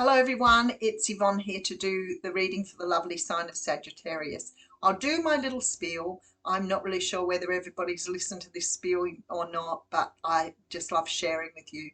Hello everyone, it's Yvonne here to do the reading for the lovely sign of Sagittarius. I'll do my little spiel. I'm not really sure whether everybody's listened to this spiel or not, but I just love sharing with you.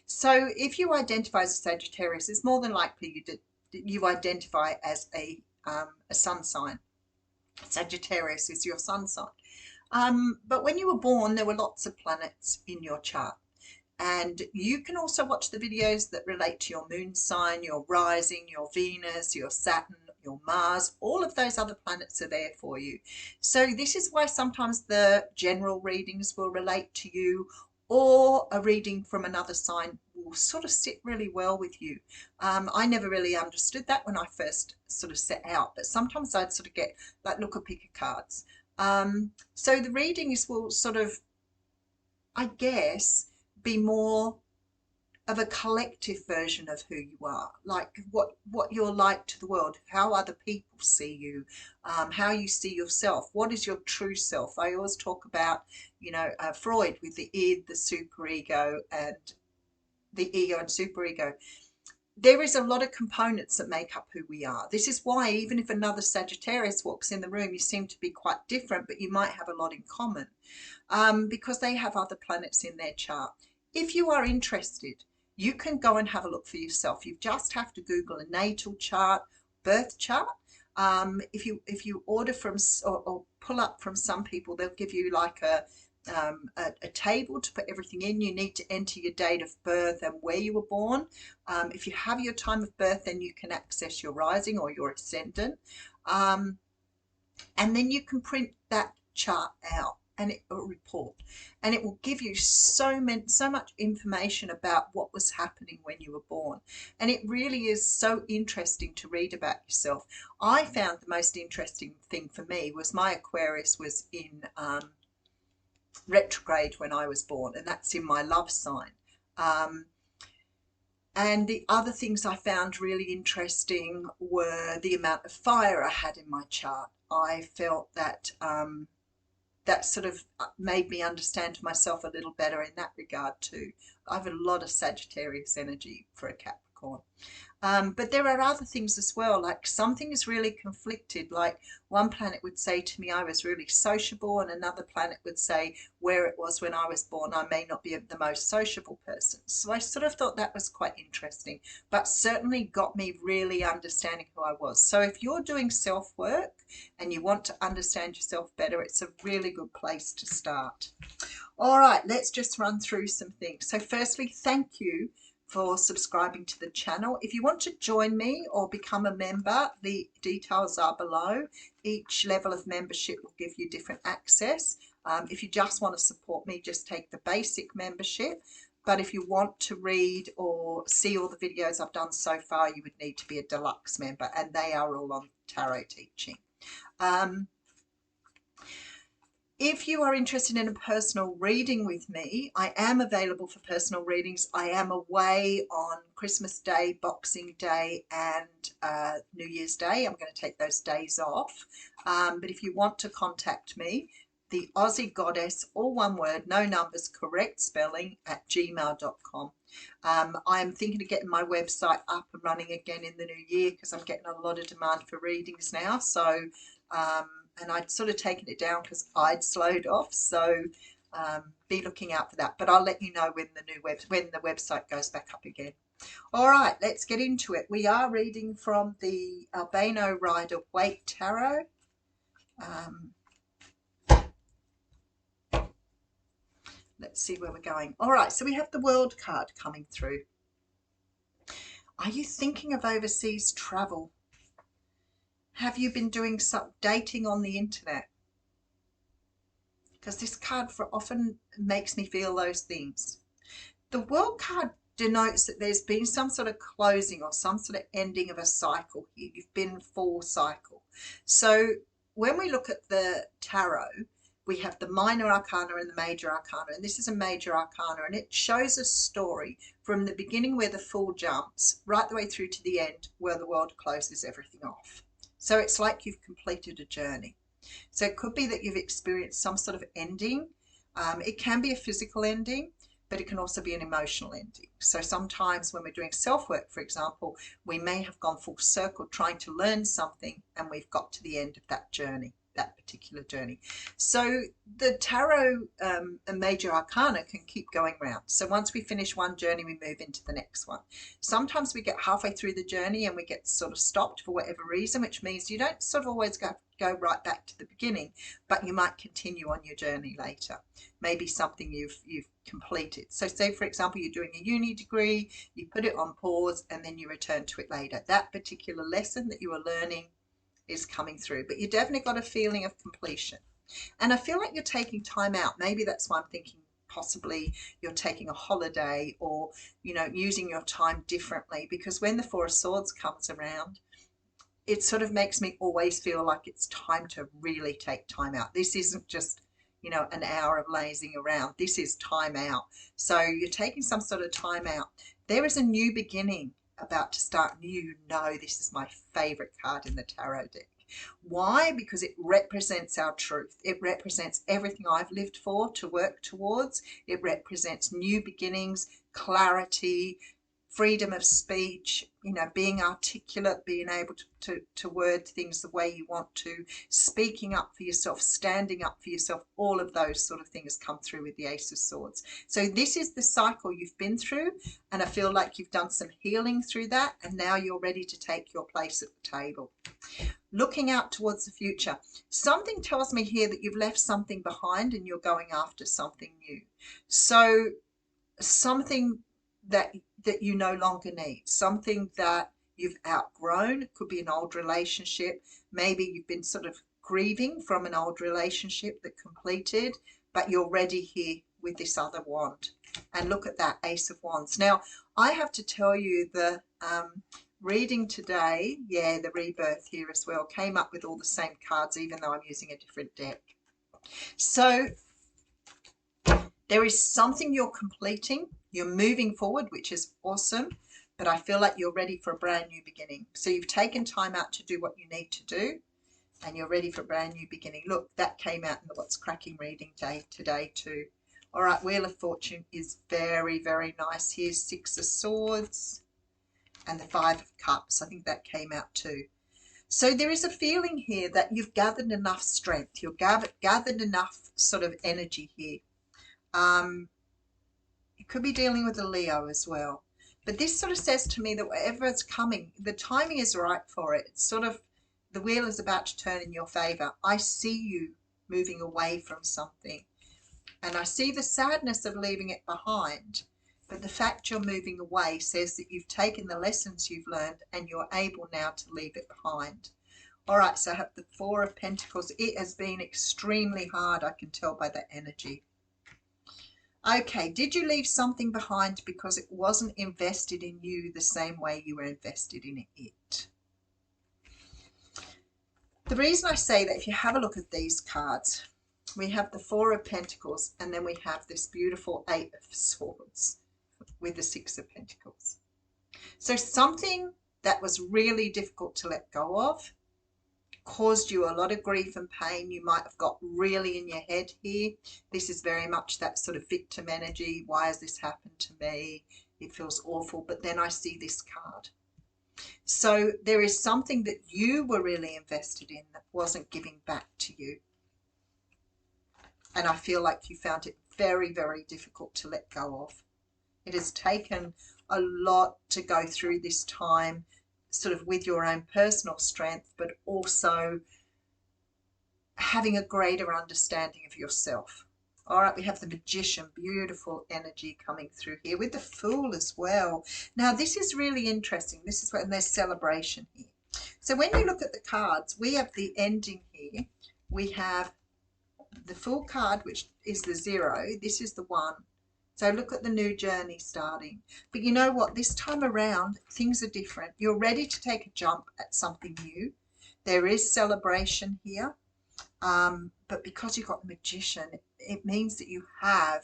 So if you identify as a Sagittarius, it's more than likely you identify as a sun sign. Sagittarius is your sun sign. But when you were born, there were lots of planets in your chart. And you can also watch the videos that relate to your moon sign, your rising, your Venus, your Saturn, your Mars. All of those other planets are there for you. So this is why sometimes the general readings will relate to you, or a reading from another sign will sort of sit really well with you. I never really understood that when I first sort of set out, but sometimes I'd sort of get like look at pick of cards. So the readings will sort of, I guess, be more of a collective version of who you are, like what you're like to the world, how other people see you, how you see yourself, what is your true self. I always talk about, Freud with the id, the superego, and the ego and superego. There is a lot of components that make up who we are. This is why even if another Sagittarius walks in the room, you seem to be quite different, but you might have a lot in common, because they have other planets in their chart. If you are interested, you can go and have a look for yourself. You just have to Google a natal chart, birth chart. If you order from or pull up from some people, they'll give you like a table to put everything in. You need to enter your date of birth and where you were born. If you have your time of birth, then you can access your rising or your ascendant, and then you can print that chart out and it will report, and it will give you so much information about what was happening when you were born. And it really is so interesting to read about yourself. I found the most interesting thing for me was my Aquarius was in retrograde when I was born, and that's in my love sign. And the other things I found really interesting were the amount of fire I had in my chart. I felt that that sort of made me understand myself a little better in that regard too. I have a lot of Sagittarius energy for a Capricorn. But there are other things as well, like something is really conflicted. Like one planet would say to me I was really sociable, and another planet would say where it was when I was born I may not be the most sociable person. So I sort of thought that was quite interesting, but certainly got me really understanding who I was. So if you're doing self-work and you want to understand yourself better, it's a really good place to start. All right, let's just run through some things. So firstly, thank you for subscribing to the channel. If you want to join me or become a member, the details are below. Each level of membership will give you different access. If you just want to support me, just take the basic membership. But if you want to read or see all the videos I've done so far, you would need to be a deluxe member, and they are all on tarot teaching. If you are interested in a personal reading with me, I am available for personal readings. I am away on Christmas Day, Boxing Day, and New Year's Day. I'm going to take those days off. But if you want to contact me, the Aussie Goddess, all one word, no numbers, correct spelling, @gmail.com. I'm thinking of getting my website up and running again in the new year because I'm getting a lot of demand for readings now. So and I'd sort of taken it down because I'd slowed off, so be looking out for that. But I'll let you know when the website goes back up again. All right, let's get into it. We are reading from the Albano Rider-Waite Tarot. Let's see where we're going. All right, so we have the World card coming through. Are you thinking of overseas travel? Have you been doing some dating on the internet? Because this card often makes me feel those things. The World card denotes that there's been some sort of closing or some sort of ending of a cycle here. You've been full cycle. So when we look at the tarot, we have the minor arcana and the major arcana, and this is a major arcana, and it shows a story from the beginning where the Fool jumps right the way through to the end where the World closes everything off. So it's like you've completed a journey. So it could be that you've experienced some sort of ending. It can be a physical ending, but it can also be an emotional ending. So sometimes when we're doing self-work, for example, we may have gone full circle trying to learn something, and we've got to the end of that journey, that particular journey. So the tarot and major arcana can keep going round. So once we finish one journey, we move into the next one. Sometimes we get halfway through the journey and we get sort of stopped for whatever reason, which means you don't sort of always go right back to the beginning, but you might continue on your journey later. Maybe something you've completed. So say, for example, you're doing a uni degree, you put it on pause and then you return to it later. That particular lesson that you are learning is coming through, but you definitely got a feeling of completion. And I feel like you're taking time out. Maybe that's why I'm thinking possibly you're taking a holiday, or, you know, using your time differently, because when the Four of Swords comes around, it sort of makes me always feel like it's time to really take time out. This isn't just, you know, an hour of lazing around. This is time out. So you're taking some sort of time out. There is a new beginning about to start. You know, this is my favorite card in the tarot deck. Why? Because it represents our truth. It represents everything I've lived for to work towards. It represents new beginnings, clarity, freedom of speech, you know, being articulate, being able to word things the way you want to, speaking up for yourself, standing up for yourself. All of those sort of things come through with the Ace of Swords. So this is the cycle you've been through, and I feel like you've done some healing through that, and now you're ready to take your place at the table. Looking out towards the future, something tells me here that you've left something behind and you're going after something new. So something that you no longer need, something that you've outgrown. It could be an old relationship. Maybe you've been sort of grieving from an old relationship that completed, but you're ready here with this other wand. And look at that Ace of Wands. Now, I have to tell you, the reading today, yeah, the rebirth here as well, came up with all the same cards, even though I'm using a different deck. So there is something you're completing, you're moving forward, which is awesome, but I feel like you're ready for a brand new beginning. So you've taken time out to do what you need to do, and you're ready for a brand new beginning. Look, that came out in the What's Cracking reading day today too. All right, Wheel of Fortune is very, very nice. Here's Six of Swords and the Five of Cups. I think that came out too. So there is a feeling here that you've gathered enough strength. You've gathered enough sort of energy here. You could be dealing with a Leo as well. But this sort of says to me that whatever is coming, the timing is right for it. It's sort of, the wheel is about to turn in your favor. I see you moving away from something. And I see the sadness of leaving it behind. But the fact you're moving away says that you've taken the lessons you've learned and you're able now to leave it behind. All right, so I have the Four of Pentacles. It has been extremely hard, I can tell by the energy. Okay, did you leave something behind because it wasn't invested in you the same way you were invested in it? The reason I say that, if you have a look at these cards, we have the Four of Pentacles, and then we have this beautiful Eight of Swords with the Six of Pentacles. So something that was really difficult to let go of caused you a lot of grief and pain. You might have got really in your head here. This is very much that sort of victim energy. Why has this happened to me? It feels awful. But then I see this card. So there is something that you were really invested in that wasn't giving back to you. And I feel like you found it very, very difficult to let go of. It has taken a lot to go through this time, sort of with your own personal strength, but also having a greater understanding of yourself. All right, we have the Magician, beautiful energy coming through here with the Fool as well. Now, this is really interesting. This is when there's celebration here. So when you look at the cards, we have the ending here. We have the Fool card, which is the 0. This is the 1. So look at the new journey starting. But you know what? This time around, things are different. You're ready to take a jump at something new. There is celebration here. But because you've got the Magician, it means that you have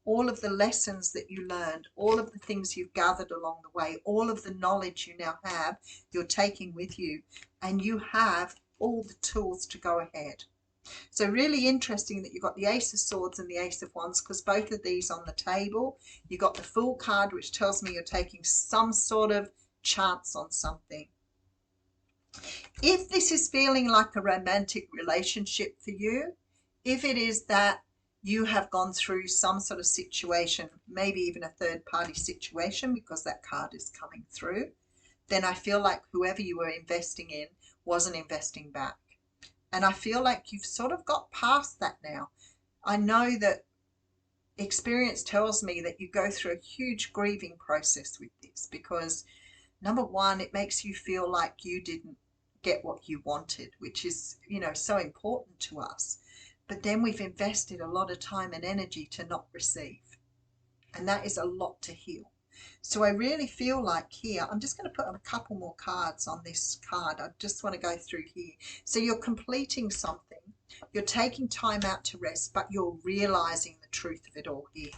all of the lessons that you learned, all of the things you've gathered along the way, all of the knowledge you now have, you're taking with you. And you have all the tools to go ahead. So really interesting that you've got the Ace of Swords and the Ace of Wands, because both of these on the table. You've got the Fool card, which tells me you're taking some sort of chance on something. If this is feeling like a romantic relationship for you, if it is that you have gone through some sort of situation, maybe even a third party situation, because that card is coming through, then I feel like whoever you were investing in wasn't investing back. And I feel like you've sort of got past that now. I know that experience tells me that you go through a huge grieving process with this, because number one, it makes you feel like you didn't get what you wanted, which is, you know, so important to us. But then we've invested a lot of time and energy to not receive. And that is a lot to heal. So I really feel like here, I'm just going to put a couple more cards on this card. I just want to go through here. So you're completing something. You're taking time out to rest, but you're realizing the truth of it all here.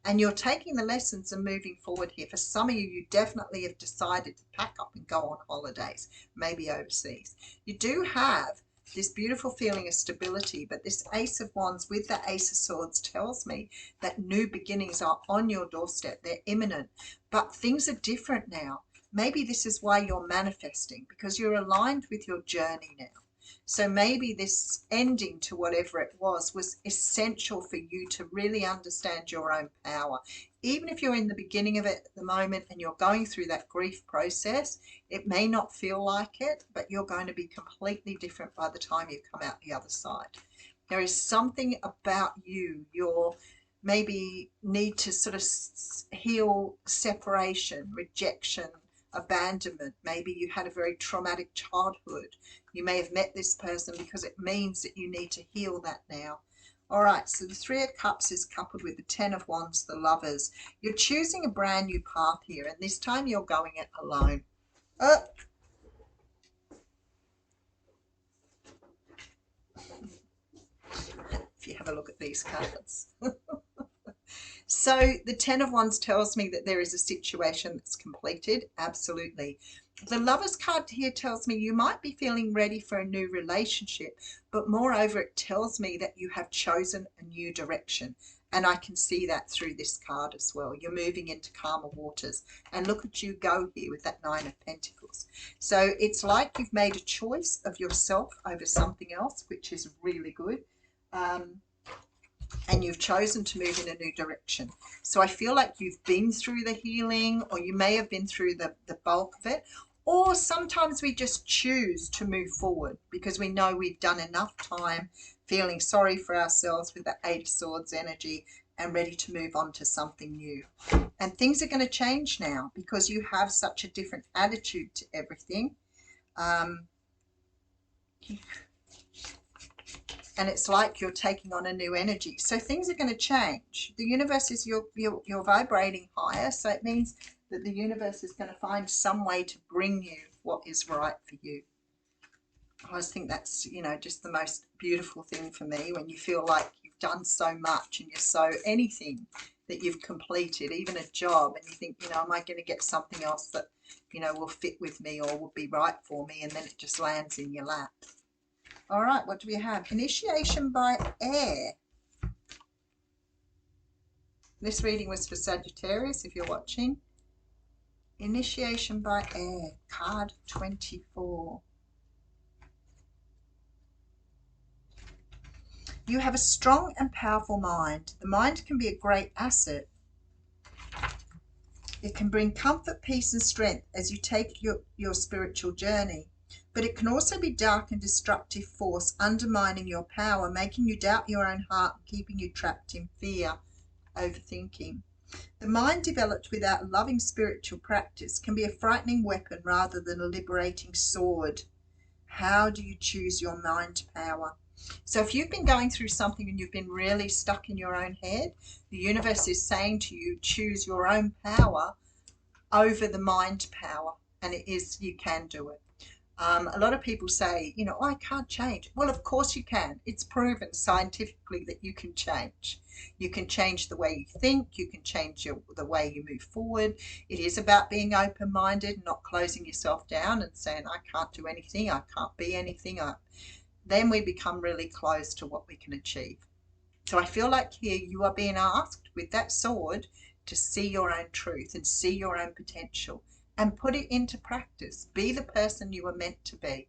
And you're taking the lessons and moving forward here. For some of you, you definitely have decided to pack up and go on holidays, maybe overseas. You do have this beautiful feeling of stability, but this Ace of Wands with the Ace of Swords tells me that new beginnings are on your doorstep. They're imminent, but things are different now. Maybe this is why you're manifesting, because you're aligned with your journey now. So maybe this ending to whatever it was essential for you to really understand your own power. Even if you're in the beginning of it at the moment and you're going through that grief process, it may not feel like it, but you're going to be completely different by the time you come out the other side. There is something about you, your maybe need to sort of heal separation, rejection, abandonment. Maybe you had a very traumatic childhood. You may have met this person because it means that you need to heal that now. All right, so the Three of Cups is coupled with the Ten of Wands, the Lovers. You're choosing a brand new path here, and this time you're going it alone. If you have a look at these cards. So the Ten of Wands tells me that there is a situation that's completed. Absolutely. The Lovers card here tells me you might be feeling ready for a new relationship, but moreover, it tells me that you have chosen a new direction. And I can see that through this card as well. You're moving into calmer waters. And look at you go here with that Nine of Pentacles. So it's like you've made a choice of yourself over something else, which is really good. And you've chosen to move in a new direction. So I feel like you've been through the healing, or you may have been through the bulk of it, or sometimes we just choose to move forward because we know we've done enough time feeling sorry for ourselves with the Eight of Swords energy and ready to move on to something new. And things are going to change now because you have such a different attitude to everything. And it's like you're taking on a new energy. So things are going to change. The universe is, you're vibrating higher. So it means that the universe is going to find some way to bring you what is right for you. I always think that's, you know, just the most beautiful thing for me, when you feel like you've done so much and you're so anything that you've completed, even a job, and you think, you know, am I going to get something else that, you know, will fit with me or will be right for me? And then it just lands in your lap. All right, what do we have? Initiation by air. This reading was for Sagittarius, if you're watching. Initiation by air, card 24. You have a strong and powerful mind. The mind can be a great asset. It can bring comfort, peace, and strength as you take your spiritual journey. But it can also be dark and destructive force, undermining your power, making you doubt your own heart, and keeping you trapped in fear, overthinking. The mind developed without loving spiritual practice can be a frightening weapon rather than a liberating sword. How do you choose your mind power? So if you've been going through something and you've been really stuck in your own head, the universe is saying to you, choose your own power over the mind power. And it is, you can do it. A lot of people say, you know, I can't change. Well, of course you can. It's proven scientifically that you can change. You can change the way you think. You can change the way you move forward. It is about being open-minded, not closing yourself down and saying, I can't do anything. I can't be anything. then we become really close to what we can achieve. So I feel like here you are being asked with that sword to see your own truth and see your own potential and put it into practice. Be the person you were meant to be.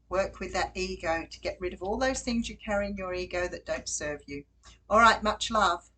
Work with that ego to get rid of all those things you carry in your ego that don't serve you. All right, much love.